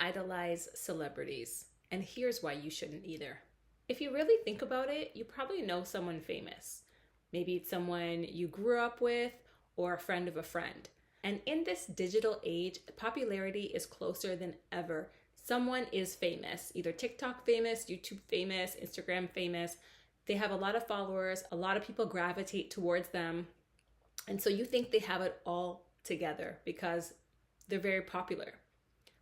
idolize celebrities, and here's why you shouldn't either. If you really think about it, you probably know someone famous. Maybe it's someone you grew up with or a friend of a friend. And in this digital age, popularity is closer than ever. Someone is famous, either TikTok famous, YouTube famous, Instagram famous. They have a lot of followers, a lot of people gravitate towards them. And so you think they have it all together because they're very popular.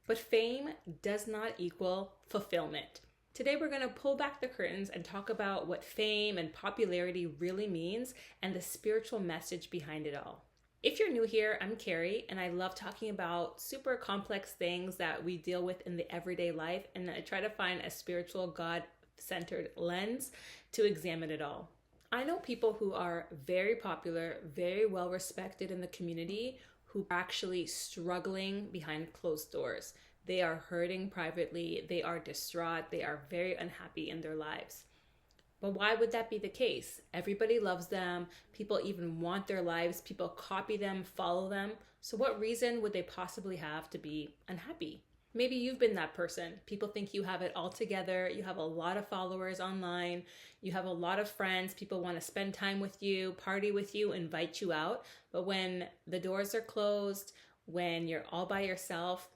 But fame does not equal fulfillment. Today we're going to pull back the curtains and talk about what fame and popularity really means and the spiritual message behind it all. If you're new here, I'm Carrie, and I love talking about super complex things that we deal with in the everyday life, and I try to find a spiritual, God-centered lens to examine it all. I know people who are very popular, very well respected in the community, who are actually struggling behind closed doors. They are hurting privately, they are distraught, they are very unhappy in their lives. But why would that be the case? Everybody loves them, people even want their lives, people copy them, follow them. So what reason would they possibly have to be unhappy? Maybe you've been that person. People think you have it all together. You have a lot of followers online. You have a lot of friends. People want to spend time with you, party with you, invite you out. But when the doors are closed, when you're all by yourself,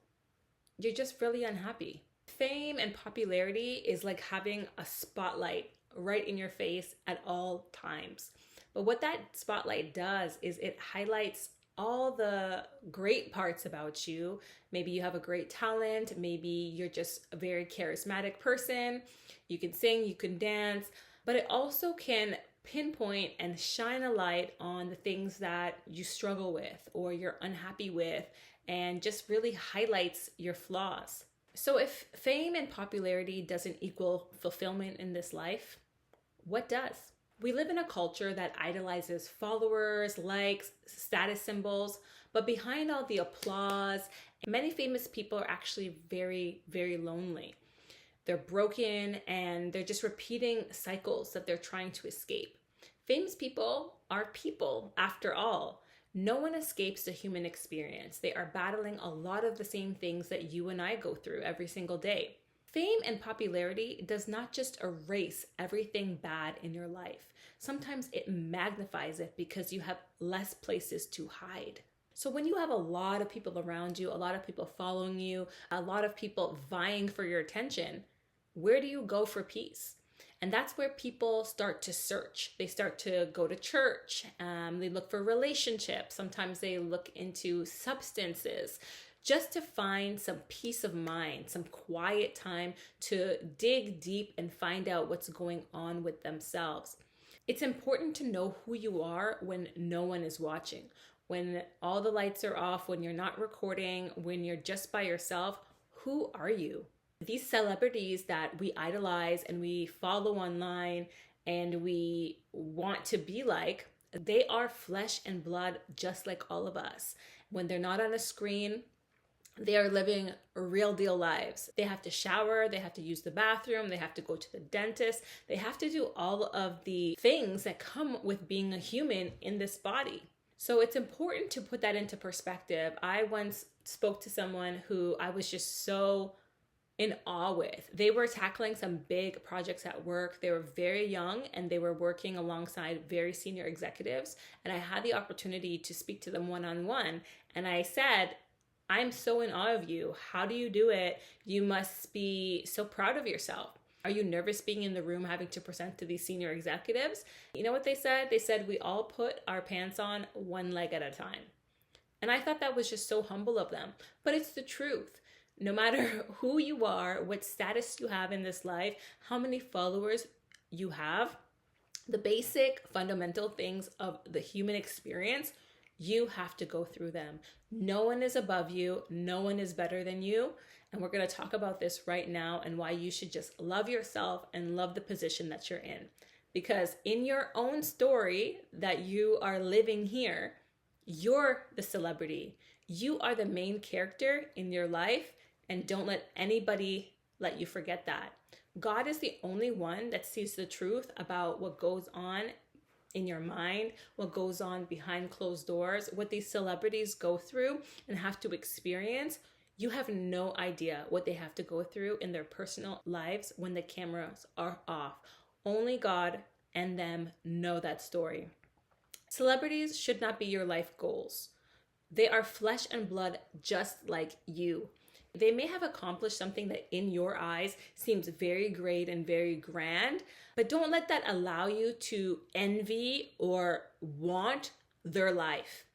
you're just really unhappy. Fame and popularity is like having a spotlight right in your face at all times. But what that spotlight does is it highlights all the great parts about you. Maybe you have a great talent. Maybe you're just a very charismatic person. You can sing, you can dance, but it also can pinpoint and shine a light on the things that you struggle with or you're unhappy with, and just really highlights your flaws. So if fame and popularity doesn't equal fulfillment in this life, what does? We live in a culture that idolizes followers, likes, status symbols, but behind all the applause, many famous people are actually very, very lonely. They're broken and they're just repeating cycles that they're trying to escape. Famous people are people, after all. No one escapes the human experience. They are battling a lot of the same things that you and I go through every single day. Fame and popularity does not just erase everything bad in your life. Sometimes it magnifies it because you have less places to hide. So when you have a lot of people around you, a lot of people following you, a lot of people vying for your attention, where do you go for peace? And that's where people start to search. They start to go to church. They look for relationships. Sometimes they look into substances just to find some peace of mind, some quiet time to dig deep and find out what's going on with themselves. It's important to know who you are when no one is watching, when all the lights are off, when you're not recording, when you're just by yourself. Who are you? These celebrities that we idolize and we follow online and we want to be like, they are flesh and blood just like all of us. When they're not on a screen, they are living real deal lives. They have to shower, they have to use the bathroom, they have to go to the dentist. They have to do all of the things that come with being a human in this body. So it's important to put that into perspective. I once spoke to someone who I was just so in awe with. They were tackling some big projects at work. They were very young and they were working alongside very senior executives. And I had the opportunity to speak to them one-on-one. And I said, I'm so in awe of you. How do you do it? You must be so proud of yourself. Are you nervous being in the room having to present to these senior executives? You know what they said? They said, we all put our pants on one leg at a time. And I thought that was just so humble of them. But it's the truth. No matter who you are, what status you have in this life, how many followers you have, the basic fundamental things of the human experience, you have to go through them. No one is above you. No one is better than you. And we're going to talk about this right now and why you should just love yourself and love the position that you're in. Because in your own story that you are living here, you're the celebrity. You are the main character in your life, and don't let anybody let you forget that. God is the only one that sees the truth about what goes on in your mind, what goes on behind closed doors, what these celebrities go through and have to experience. You have no idea what they have to go through in their personal lives when the cameras are off. Only God and them know that story. Celebrities should not be your life goals. They are flesh and blood just like you. They may have accomplished something that in your eyes seems very great and very grand, but don't let that allow you to envy or want their life.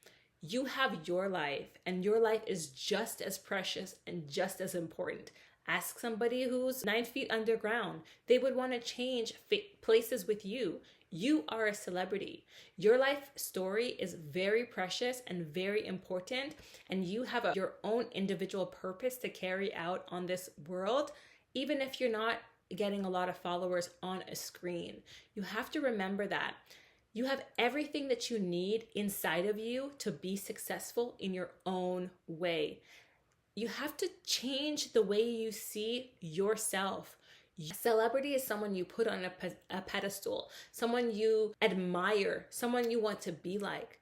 You have your life, and your life is just as precious and just as important. Ask somebody who's 9 feet underground. They would want to change places with you. You are a celebrity. Your life story is very precious and very important, and you have your own individual purpose to carry out on this world, even if you're not getting a lot of followers on a screen. You have to remember that. You have everything that you need inside of you to be successful in your own way. You have to change the way you see yourself. Celebrity is someone you put on a pedestal, someone you admire, someone you want to be like.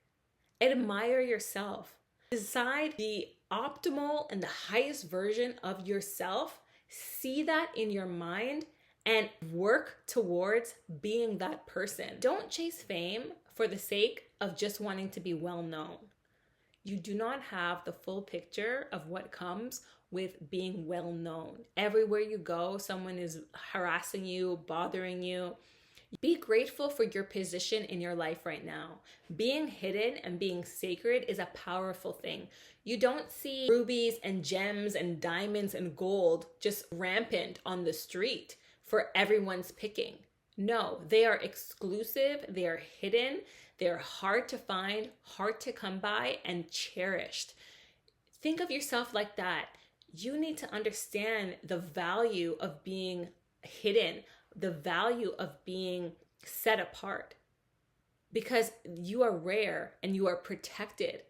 Admire yourself. Decide the optimal and the highest version of yourself. See that in your mind and work towards being that person. Don't chase fame for the sake of just wanting to be well known. You do not have the full picture of what comes with being well known. Everywhere you go, someone is harassing you, bothering you. Be grateful for your position in your life right now. Being hidden and being sacred is a powerful thing. You don't see rubies and gems and diamonds and gold just rampant on the street for everyone's picking. No, they are exclusive, they are hidden, they are hard to find, hard to come by, and cherished. Think of yourself like that. You need to understand the value of being hidden, the value of being set apart, because you are rare and you are protected.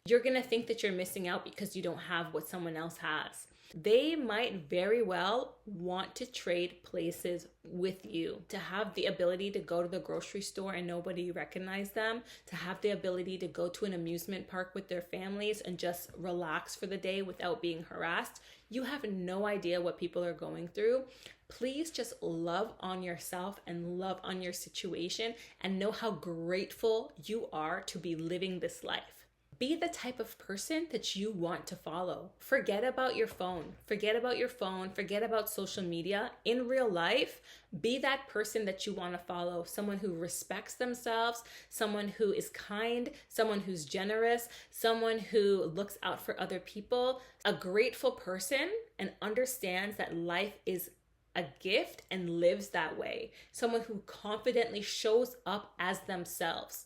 You're going to think that you're missing out because you don't have what someone else has. They might very well want to trade places with you, to have the ability to go to the grocery store and nobody recognize them, to have the ability to go to an amusement park with their families and just relax for the day without being harassed. You have no idea what people are going through. Please just love on yourself and love on your situation and know how grateful you are to be living this life. Be the type of person that you want to follow. Forget about your phone. Forget about social media. In real life, be that person that you want to follow. Someone who respects themselves, someone who is kind, someone who's generous, someone who looks out for other people, a grateful person and understands that life is a gift and lives that way. Someone who confidently shows up as themselves.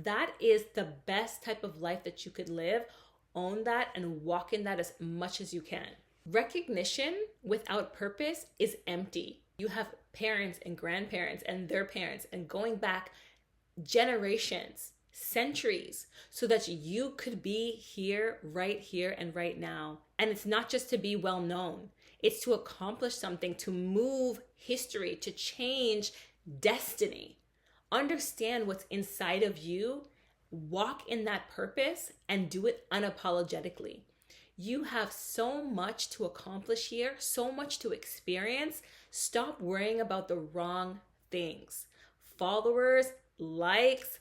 That is the best type of life that you could live. Own that and walk in that as much as you can. Recognition without purpose is empty. You have parents and grandparents and their parents and going back generations, centuries, so that you could be here and right now. And it's not just to be well known. It's to accomplish something, to move history, to change destiny. Understand what's inside of you, walk in that purpose, and do it unapologetically. You have so much to accomplish here, so much to experience. Stop worrying about the wrong things. Followers, likes,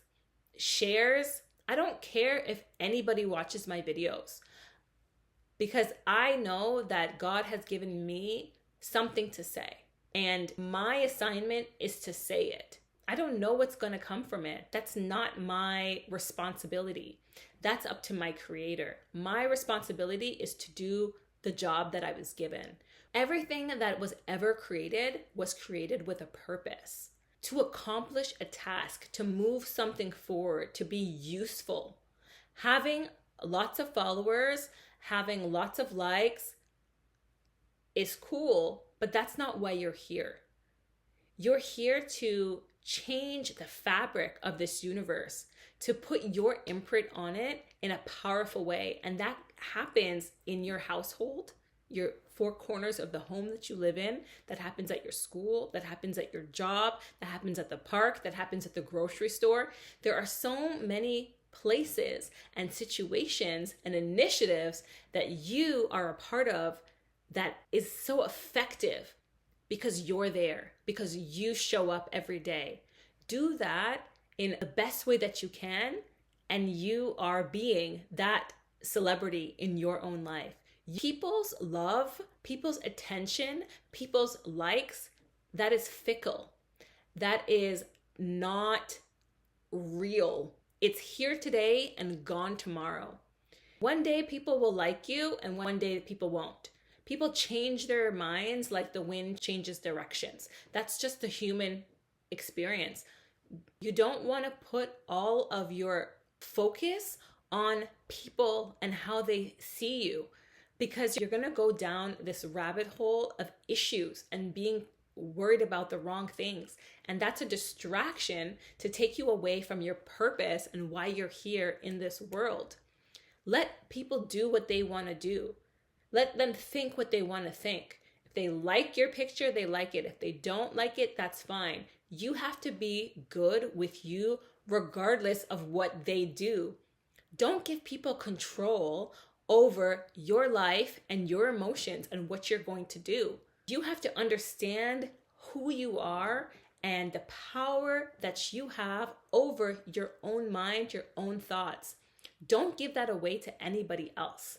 shares. I don't care if anybody watches my videos, because I know that God has given me something to say, and my assignment is to say it. I don't know what's going to come from it. That's not my responsibility. That's up to my Creator. My responsibility is to do the job that I was given. Everything that was ever created was created with a purpose, to accomplish a task, to move something forward, to be useful. Having lots of followers, having lots of likes is cool, but that's not why you're here. You're here to change the fabric of this universe, to put your imprint on it in a powerful way. And that happens in your household, your four corners of the home that you live in. That happens at your school, that happens at your job, that happens at the park, that happens at the grocery store. There are so many places and situations and initiatives that you are a part of that is so effective because you're there, because you show up every day. Do that in the best way that you can, and you are being that celebrity in your own life. People's love, people's attention, people's likes, that is fickle. That is not real. It's here today and gone tomorrow. One day people will like you and one day people won't. People change their minds like the wind changes directions. That's just the human experience. You don't want to put all of your focus on people and how they see you, because you're going to go down this rabbit hole of issues and being worried about the wrong things. And that's a distraction to take you away from your purpose and why you're here in this world. Let people do what they want to do. Let them think what they want to think. If they like your picture, they like it. If they don't like it, that's fine. You have to be good with you regardless of what they do. Don't give people control over your life and your emotions and what you're going to do. You have to understand who you are and the power that you have over your own mind, your own thoughts. Don't give that away to anybody else.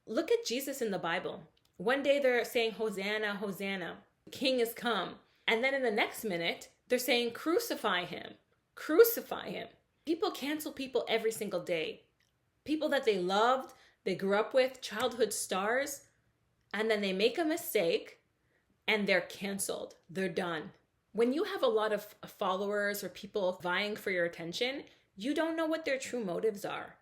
Look at Jesus in the Bible. One day they're saying, Hosanna, Hosanna, the King has come. And then in the next minute, they're saying, crucify him, crucify him. People cancel people every single day. People that they loved, they grew up with, childhood stars, and then they make a mistake and they're canceled. They're done. When you have a lot of followers or people vying for your attention, you don't know what their true motives are.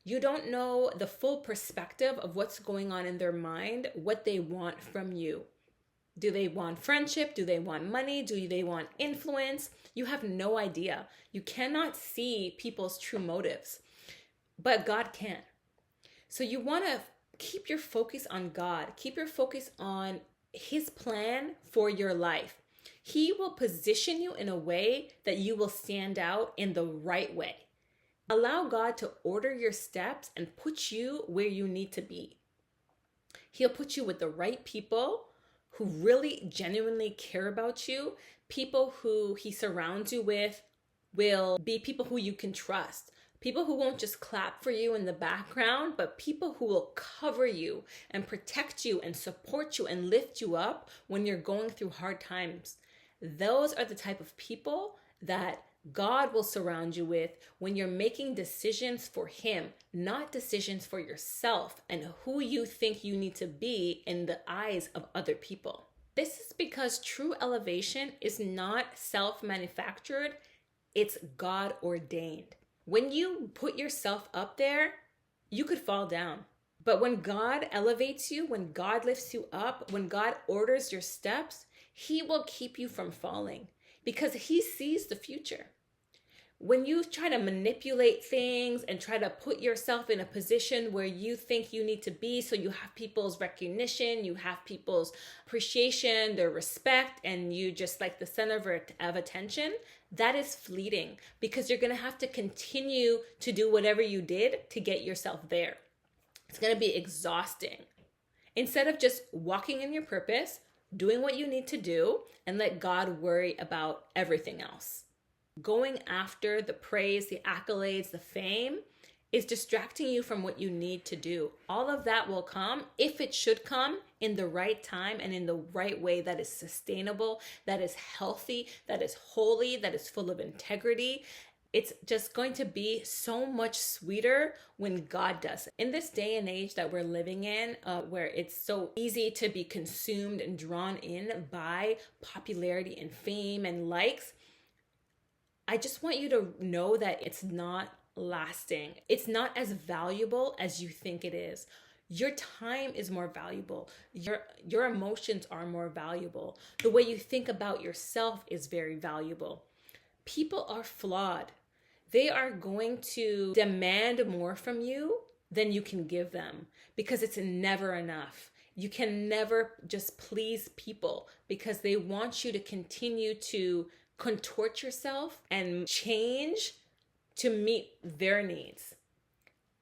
You don't know the full perspective of what's going on in their mind, what they want from you. Do they want friendship? Do they want money? Do they want influence? You have no idea. You cannot see people's true motives, but God can. So you want to keep your focus on God. Keep your focus on His plan for your life. He will position you in a way that you will stand out in the right way. Allow God to order your steps and put you where you need to be. He'll put you with the right people who really genuinely care about you. People who He surrounds you with will be people who you can trust. People who won't just clap for you in the background, but people who will cover you and protect you and support you and lift you up when you're going through hard times. Those are the type of people that God will surround you with when you're making decisions for Him, not decisions for yourself and who you think you need to be in the eyes of other people. This is because true elevation is not self-manufactured, it's God ordained. When you put yourself up there, you could fall down. But when God elevates you, when God lifts you up, when God orders your steps, He will keep you from falling because He sees the future. When you try to manipulate things and try to put yourself in a position where you think you need to be so you have people's recognition, you have people's appreciation, their respect, and you just like the center of attention, that is fleeting because you're going to have to continue to do whatever you did to get yourself there. It's going to be exhausting. Instead of just walking in your purpose, doing what you need to do, and let God worry about everything else. Going after the praise, the accolades, the fame is distracting you from what you need to do. All of that will come, if it should come, in the right time and in the right way that is sustainable, that is healthy, that is holy, that is full of integrity. It's just going to be so much sweeter when God does it. In this day and age that we're living in, where it's so easy to be consumed and drawn in by popularity and fame and likes, I just want you to know that it's not lasting. It's not as valuable as you think it is. Your time is more valuable. Your emotions are more valuable. The way you think about yourself is very valuable. People are flawed. They are going to demand more from you than you can give them because it's never enough. You can never just please people because they want you to continue to contort yourself and change to meet their needs.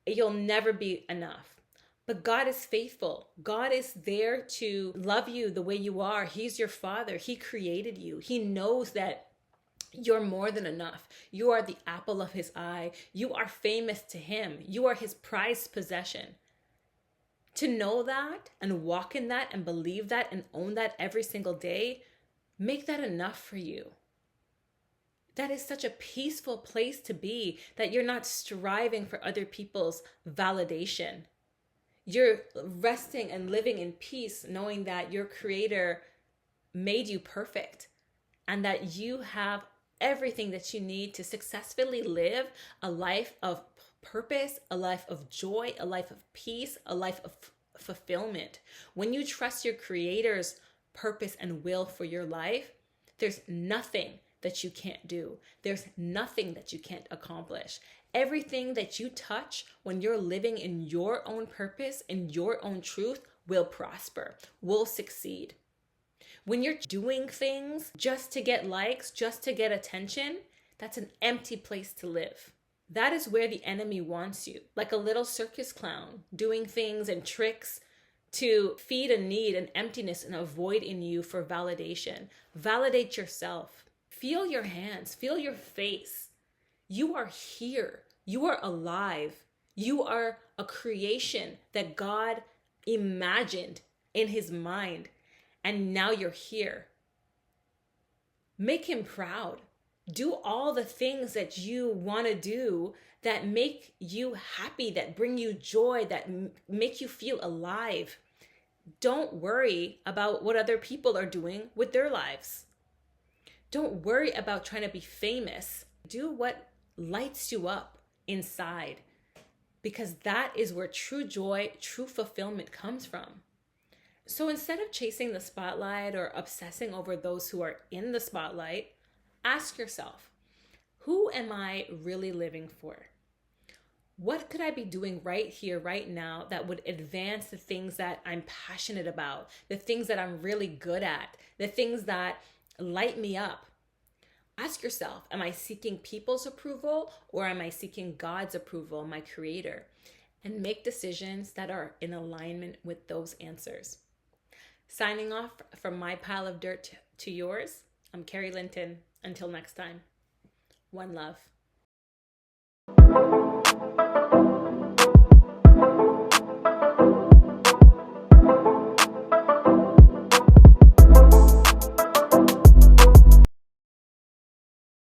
You'll never be enough. But God is faithful. God is there to love you the way you are. He's your Father. He created you. He knows that you're more than enough. You are the apple of his eye. You are famous to him. You are his prized possession. To know that and walk in that and believe that and own that every single day, make that enough for you. That is such a peaceful place to be, that you're not striving for other people's validation. You're resting and living in peace, knowing that your Creator made you perfect and that you have everything that you need to successfully live a life of purpose, a life of joy, a life of peace, a life of fulfillment. When you trust your Creator's purpose and will for your life, there's nothing that you can't do. There's nothing that you can't accomplish. Everything that you touch when you're living in your own purpose, in your own truth, will prosper, will succeed. When you're doing things just to get likes, just to get attention, that's an empty place to live. That is where the enemy wants you, like a little circus clown, doing things and tricks to feed a need, an emptiness, and a void in you for validation. Validate yourself. Feel your hands, feel your face. You are here. You are alive. You are a creation that God imagined in his mind. And now you're here. Make him proud. Do all the things that you want to do that make you happy, that bring you joy, that make you feel alive. Don't worry about what other people are doing with their lives. Don't worry about trying to be famous. Do what lights you up inside, because that is where true joy, true fulfillment comes from. So instead of chasing the spotlight or obsessing over those who are in the spotlight, ask yourself, who am I really living for? What could I be doing right here, right now, that would advance the things that I'm passionate about, the things that I'm really good at, the things that light me up? Ask yourself, am I seeking people's approval or am I seeking God's approval, my Creator? And make decisions that are in alignment with those answers. Signing off from my pile of dirt to yours, I'm Carrie Linton. Until next time, one love.